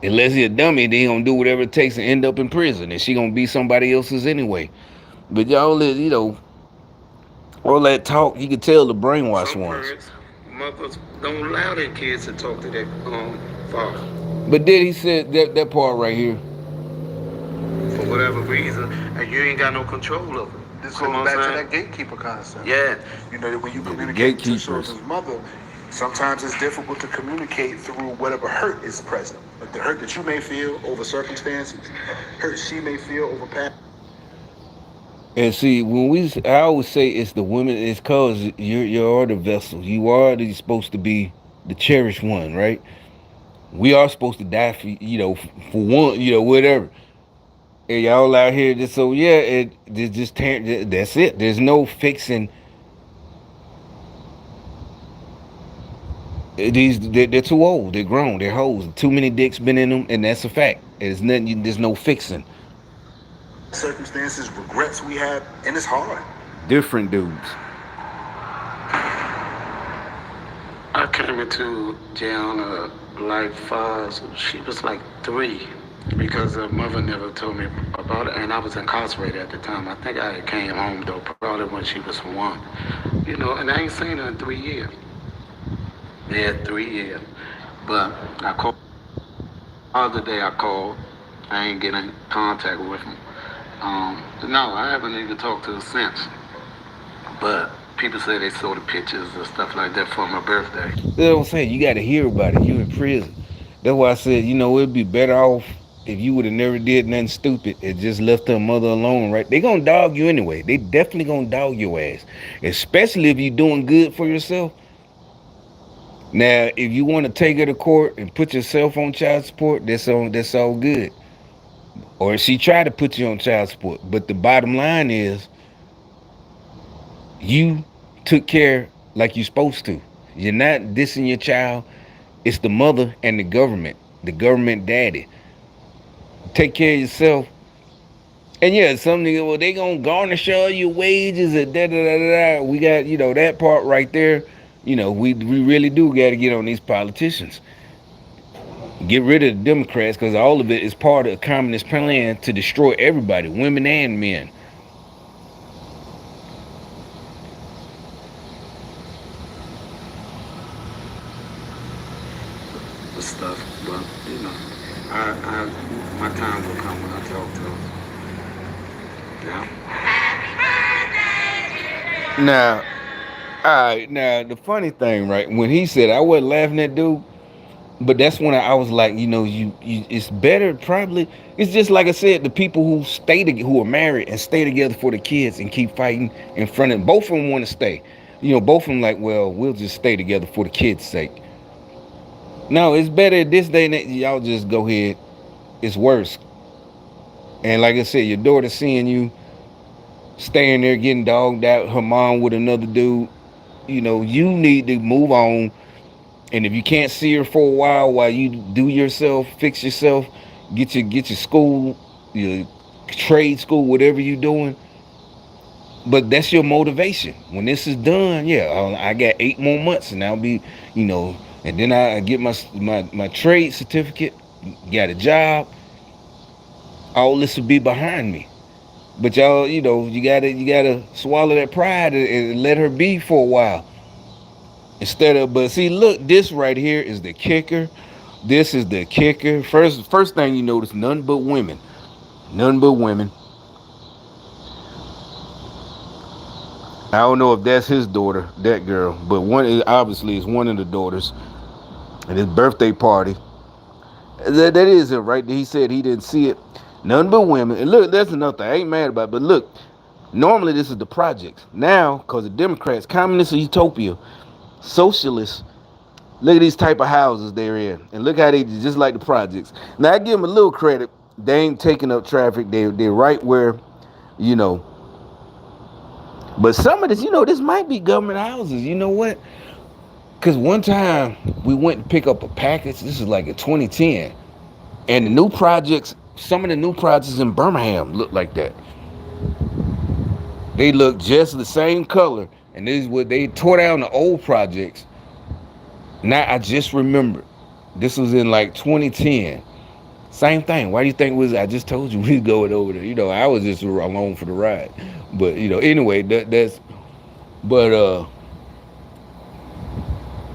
Unless he a dummy, then he gonna do whatever it takes and end up in prison, and she gonna be somebody else's anyway. But y'all, all that talk, you can tell the brainwashed Some ones. parents, mothers don't allow their kids to talk to their father But then he said that part right here. for whatever reason, and you ain't got no control of it. This Come goes on, back to son. that gatekeeper concept. Yeah. When you Yeah, the communicate to gatekeepers. children's mother, sometimes it's difficult to communicate through whatever hurt is present. Like the hurt that you may feel over circumstances, hurt she may feel over past. And see, I always say it's the women. It's cause you are the vessel. You are supposed to be the cherished one, right? We are supposed to die for for one, whatever. And y'all out here just so yeah, that's it. There's no fixing they're too old. They're grown. They're hoes. Too many dicks been in them, and that's a fact. There's nothing. There's no fixing. Circumstances, regrets we have, and it's hard. Different dudes. I came into Gianna life fast. She was like 3 because her mother never told me about it, and I was incarcerated at the time. I think I came home though, probably when she was 1. And I ain't seen her in 3 years. Yeah, 3 years. But I called the other day. I called. I ain't getting in contact with him. No, I haven't even talked to her since. But people say they saw the pictures and stuff like that for my birthday. That's what I'm saying. You got to hear about it. You in prison. That's why I said, it'd be better off if you would have never did nothing stupid and just left her mother alone, right? They gonna dog you anyway. They definitely gonna dog your ass, especially if you're doing good for yourself. Now, if you want to take her to court and put yourself on child support, that's all good. Or she tried to put you on child support, but the bottom line is you took care like you're supposed to. You're not dissing your child. It's the mother and the government daddy. Take care of yourself. And yeah, some nigga, well, they gonna garnish all your wages and da da da da. We got, that part right there. We really do got to get on these politicians. Get rid of the Democrats because all of it is part of a communist plan to destroy everybody, women and men. The stuff, but my time will come when I talk to him. Yeah. Now, all right. Now the funny thing, right? When he said I wasn't laughing at dude, but that's when I was like, it's better probably. It's just like I said, the people who are married and stay together for the kids and keep fighting in front of both of them want to stay. Both of them like, well, we'll just stay together for the kids' sake. No, it's better at this day and age. Y'all just go ahead. It's worse. And like I said, your daughter seeing you staying there getting dogged out, her mom with another dude. You need to move on. And if you can't see her for a while you do yourself, fix yourself, get your school, your trade school, whatever you're doing. But that's your motivation. When this is done, yeah, I got 8 more months, and I'll be, you know, and then I get my trade certificate, got a job. All this will be behind me. But y'all, you gotta swallow that pride and let her be for a while. But see, look, this right here is the kicker. This is the kicker. First thing you notice, none but women. None but women. I don't know if that's his daughter, that girl, but obviously is one of the daughters at his birthday party. That is it, right? He said he didn't see it. None but women. And look, that's another thing. I ain't mad about it, but look, normally this is the projects. Now, because the Democrats, communist utopia, socialists, look at these type of houses they're in, and look how they just like the projects. Now I give them a little credit. They ain't taking up traffic. They're right where, you know. But some of this, this might be government houses. You know what? Because one time we went to pick up a package. This is like in 2010, and some of the new projects in Birmingham look like that. They look just the same color, and this is what they tore down the old projects. Now I just remembered. This was in like 2010. Same thing. Why do you think I just told you we was going over there? I was just along for the ride. But anyway, that's but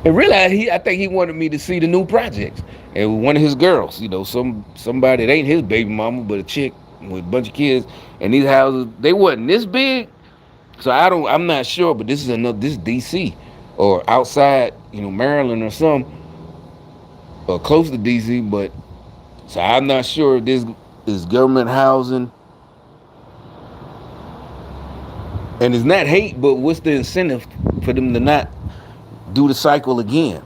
and really I think he wanted me to see the new projects. And one of his girls, somebody that ain't his baby mama, but a chick with a bunch of kids. And these houses, they wasn't this big. So I'm not sure, but this is DC or outside, Maryland or something, or close to DC, but so I'm not sure if this is government housing. And it's not hate, but what's the incentive for them to not do the cycle again?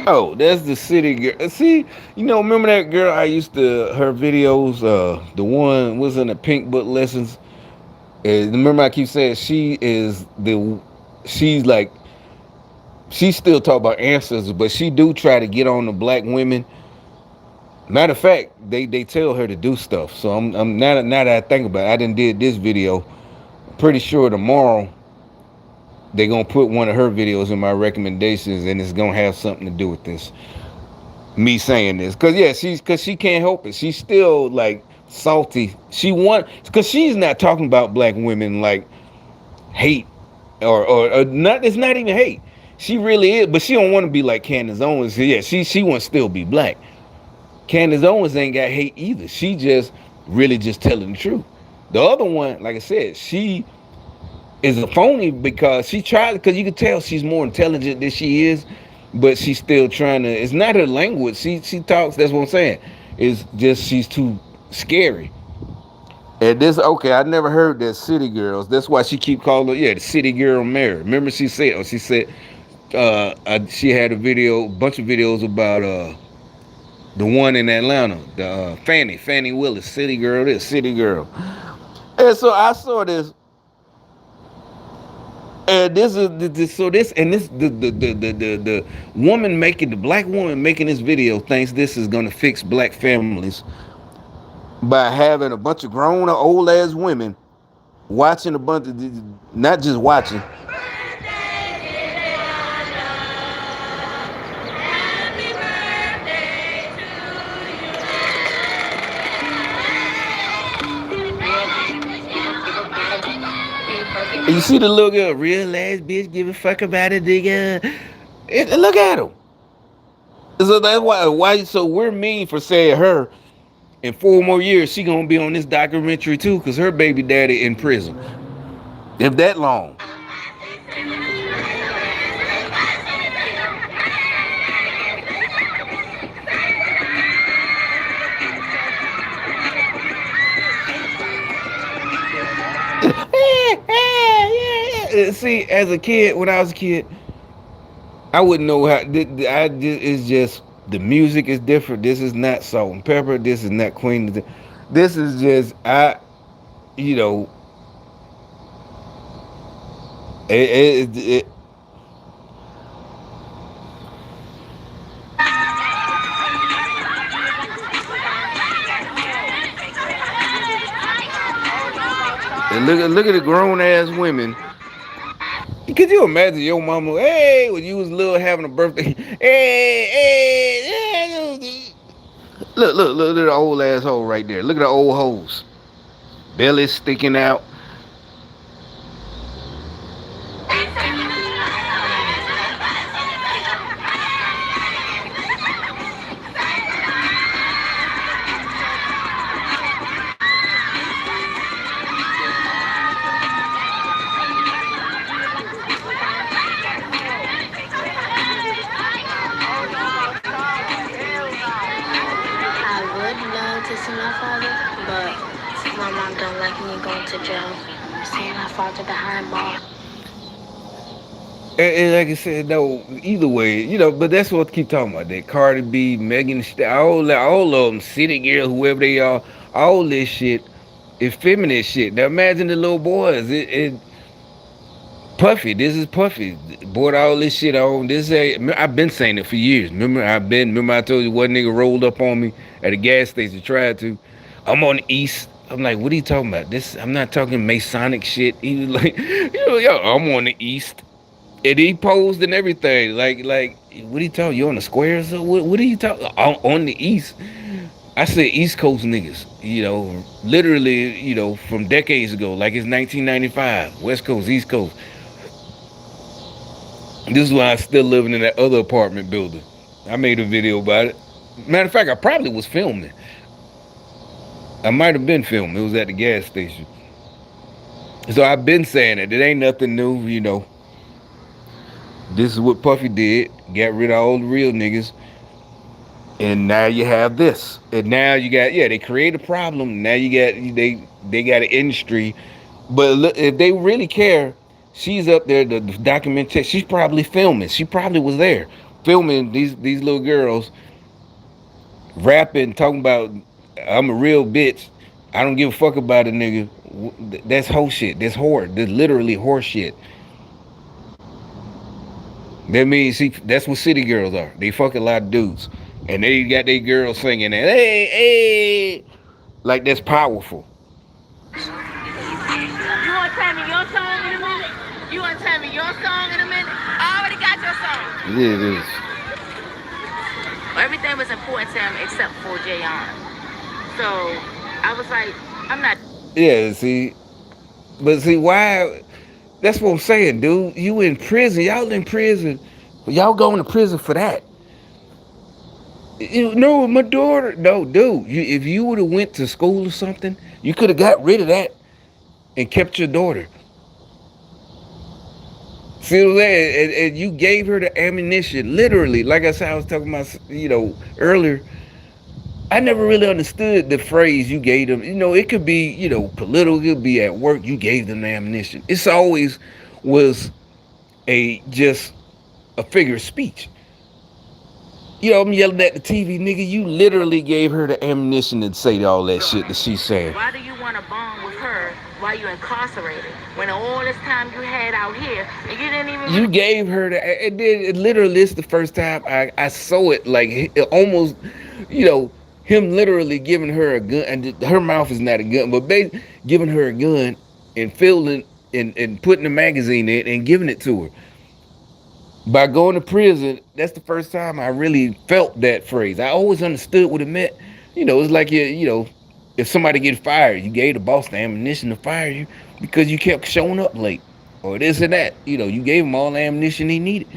Oh, that's the city girl. See, remember that girl I used to her videos. The one was in the pink book lessons. Remember I keep saying she's like she still talk about ancestors, but she do try to get on the black women. Matter of fact, they tell her to do stuff. So I'm now that I think about it, I did this video. Pretty sure tomorrow they're gonna put one of her videos in my recommendations, and it's gonna have something to do with this. Me saying this, cause she can't help it. She's still like salty. Cause she's not talking about black women like hate or not. It's not even hate. She really is, but she don't want to be like Candace Owens. Yeah, she wants to still be black. Candace Owens ain't got hate either. She just really just telling the truth. The other one, like I said, she is a phony because she tried, because you can tell she's more intelligent than she is, but she's still trying to. It's not her language. She talks. That's what I'm saying. It's just she's too scary. And this, okay, I never heard that city girls. That's why she keep calling her, the city girl Mary. Remember she had a bunch of videos about the one in Atlanta, the Fannie Willis, city girl, this city girl. And so I saw this, and this is the woman making the black woman making this video thinks this is gonna fix black families by having a bunch of grown or old ass women watching a bunch of, not just watching. You see the little girl, real ass bitch, give a fuck about it, nigga. Look at him. So that's why. So we're mean for saying her. In 4 more years, she gonna be on this documentary too, cause her baby daddy in prison. If that long. See, as a kid, when I was a kid, I wouldn't know how. It's just the music is different. This is not Salt and Pepper. This is not Queen. This is just you know, it look at the grown ass women. Could you imagine your mama? Hey, when you was little having a birthday. Hey. Look at the old asshole right there. Look at the old hoes. Belly sticking out. I would love to see my father, but my mom don't like me going to jail. Seeing my father behind bars. And like I said, no, either way, but that's what I keep talking about. That Cardi B, Megan, all of them, City Girl, whoever they are, all this shit is feminine shit. Now imagine the little boys. Puffy, this is Puffy. Bought all this shit on. I've been saying it for years. Remember I told you one nigga rolled up on me at a gas station, tried to. I'm on the east. I'm like, what are you talking about? I'm not talking Masonic shit. He was like, yo, I'm on the east. And he posed and everything. Like, what are you talking? You on the squares? What are you talking? On the east. I said East Coast niggas, literally, from decades ago, like it's 1995, West Coast, East Coast. This is why I'm still living in that other apartment building. I made a video about it. Matter of fact, I probably was filming. I might have been filming. It was at the gas station. So I've been saying it. It ain't nothing new. This is what Puffy did. Got rid of all the real niggas. And now you have this. And now you got, they create a problem. Now you got, they got an industry. But look, if they really care, she's up there, the documentary, she's probably filming. She probably was there filming these little girls rapping, talking about, I'm a real bitch. I don't give a fuck about a nigga. That's whole shit. That's whore. That's literally horse shit. That means that's what city girls are. They fuck a lot of dudes. And they got their girls singing that, hey, hey. Like that's powerful. You want to tell me your song in a minute? You want to tell me your song in a minute? I already got your song. Yeah, it is. Everything was important to him except for Jayon. So I was like, I'm not. Yeah, see. But see, why? That's what I'm saying, dude. You in prison. Y'all in prison. Y'all going to prison for that. No, my daughter. No, dude. If you would have went to school or something, you could have got rid of that and kept your daughter. See what I'm saying? And you gave her the ammunition, literally. Like I said, I was talking about, earlier. I never really understood the phrase you gave them. It could be, political, it could be at work. You gave them the ammunition. It's always was just a figure of speech. I'm yelling at the TV, nigga. You literally gave her the ammunition to say all that shit that she's saying. Why do you want to bond with her while you're incarcerated? When all this time you had out here, and you didn't even. You gave her the. It literally, it's the first time I saw it. Like it almost, him literally giving her a gun, and her mouth is not a gun, but giving her a gun and filling and putting the magazine in and giving it to her. By going to prison, that's the first time I really felt that phrase. I always understood what it meant. It's like if somebody get fired, you gave the boss the ammunition to fire you because you kept showing up late or this and that. You gave him all the ammunition he needed.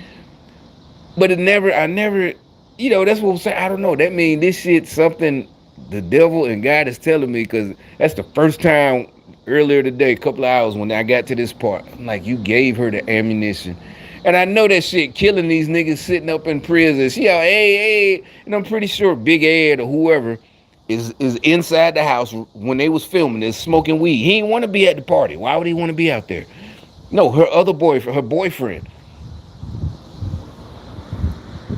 But I never, that's what I'm saying. I don't know. That means this shit something the devil and God is telling me, because that's the first time earlier today, a couple of hours when I got to this part. I'm like, you gave her the ammunition. And I know that shit killing these niggas sitting up in prison. She out, hey, and I'm pretty sure Big Ed or whoever is inside the house when they was filming this, smoking weed. He didn't want to be at the party. Why would he want to be out there? No, her other boyfriend, her boyfriend.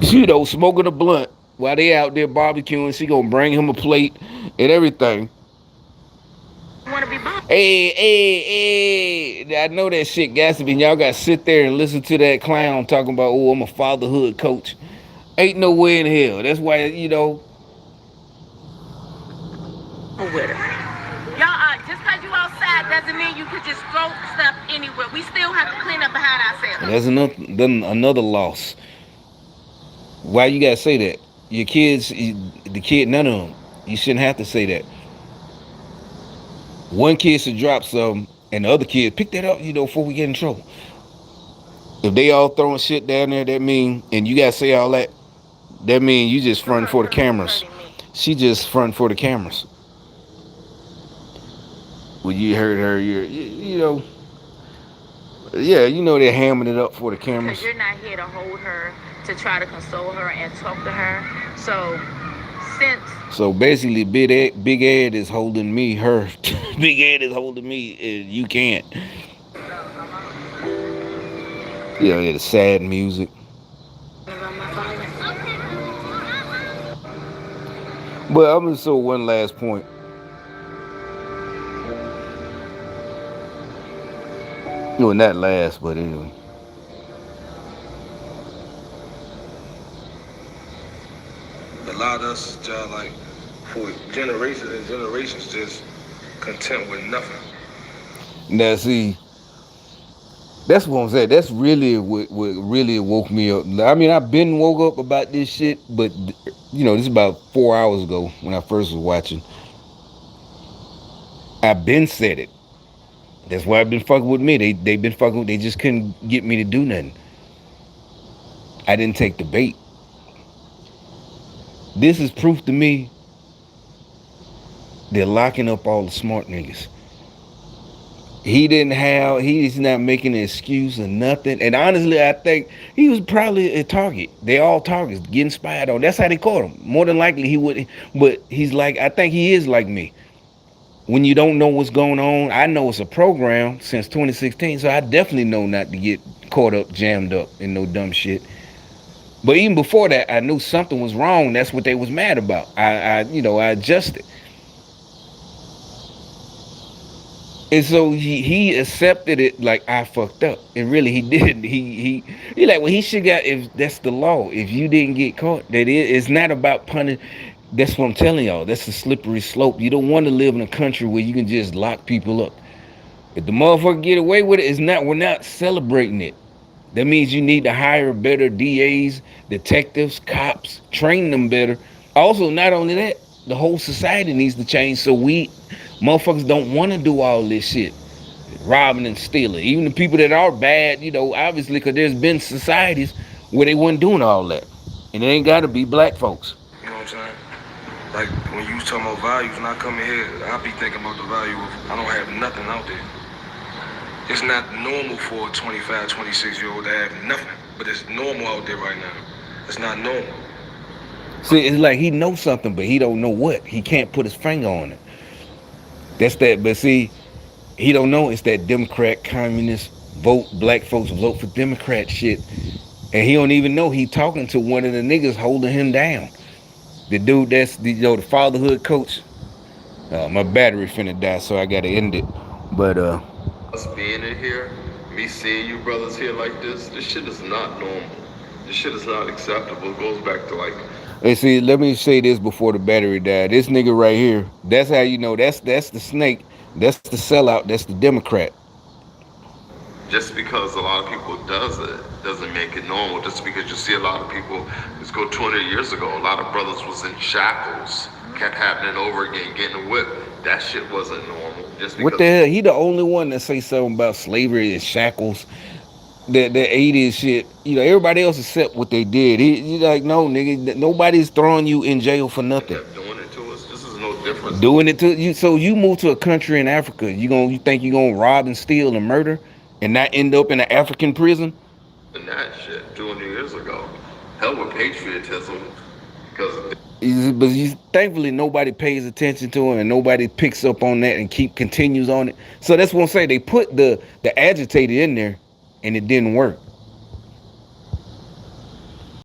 You know, smoking a blunt while they out there barbecuing. She gonna bring him a plate and everything. Want to be bothered. Hey, I know that shit got to be. Y'all got to sit there and listen to that clown talking about, oh, I'm a fatherhood coach. Ain't no way in hell. That's why, With her. Y'all, just because you outside doesn't mean you could just throw stuff anywhere. We still have to clean up behind ourselves. that's another loss. Why you got to say that? Your kids, the kid, none of them. You shouldn't have to say that. One kid should drop some, and the other kid pick that up, before we get in trouble. If they all throwing shit down there, that mean, and you got to say all that, that mean you just fronting for the cameras. She just fronting for the cameras. When you heard her, yeah, they're hamming it up for the Because cameras. you're not here to hold her, to try to console her and talk to her. So, since So basically, Big Ed is holding me. Her Big Ed is holding me. And you can't. The sad music. But I'm gonna show one last point. No, not last, but anyway. Allowed us to like for generations and generations just content with nothing. Now see, that's what I'm saying. That's really what really woke me up. I mean, I've been woke up about this shit, but this is about 4 hours ago when I first was watching. I've been said it. That's why I've been fucking with me. They've been fucking. They just couldn't get me to do nothing. I didn't take the bait. This is proof to me they're locking up all the smart niggas. He's not making an excuse or nothing. And honestly, I think he was probably a target. They all targets, getting spied on. That's how they caught him. More than likely he would, but he's like, I think he is like me. When you don't know what's going on, I know it's a program since 2016, so I definitely know not to get caught up, jammed up in no dumb shit. But even before that, I knew something was wrong. That's what they was mad about. I adjusted. And so he accepted it like I fucked up. And really he didn't. He like, well, he should got, if that's the law. If you didn't get caught, it's not about punishing. That's what I'm telling y'all. That's a slippery slope. You don't want to live in a country where you can just lock people up. If the motherfucker get away with it, we're not celebrating it. That means you need to hire better DAs, detectives, cops, train them better. Also, not only that, the whole society needs to change so we motherfuckers don't want to do all this shit. Robbing and stealing. Even the people that are bad, obviously, because there's been societies where they weren't doing all that. And it ain't got to be black folks. You know what I'm saying? Like when you talking about values, when I come in here, I be thinking about the value of I don't have nothing out there. It's not normal for a 25, 26-year-old to have nothing, but it's normal out there right now. It's not normal. See, it's like he knows something, but he don't know what. He can't put his finger on it. That's that. But see, he don't know it's that Democrat, communist, vote, black folks vote for Democrat shit. And he don't even know he talking to one of the niggas holding him down. The dude that's the fatherhood coach. My battery finna die, so I gotta end it. But Us being in here, me seeing you brothers here like this shit is not normal. This shit is not acceptable. It goes back to like hey, see, let me say this before the battery died. This nigga right here, that's how you know that's the snake, that's the sellout, that's the Democrat. just because a lot of people does it doesn't make it normal. Just because you see a lot of people, let's go 200 years ago, a lot of brothers was in shackles, kept happening over again, getting whipped. That shit wasn't normal. Just What because the hell? He the only one that say something about slavery and shackles. That 80s shit. Everybody else accept what they did. He like, no, nigga, nobody's throwing you in jail for they nothing. kept doing it to us, this is no difference Doing it to you. So you move to a country in Africa. You think you gonna rob and steal and murder and not end up in an African prison? than that shit 200 years ago. Hell with patriotism, because But thankfully nobody pays attention to it and nobody picks up on that and continues on it. So that's what I'm saying. They put the agitated in there and it didn't work.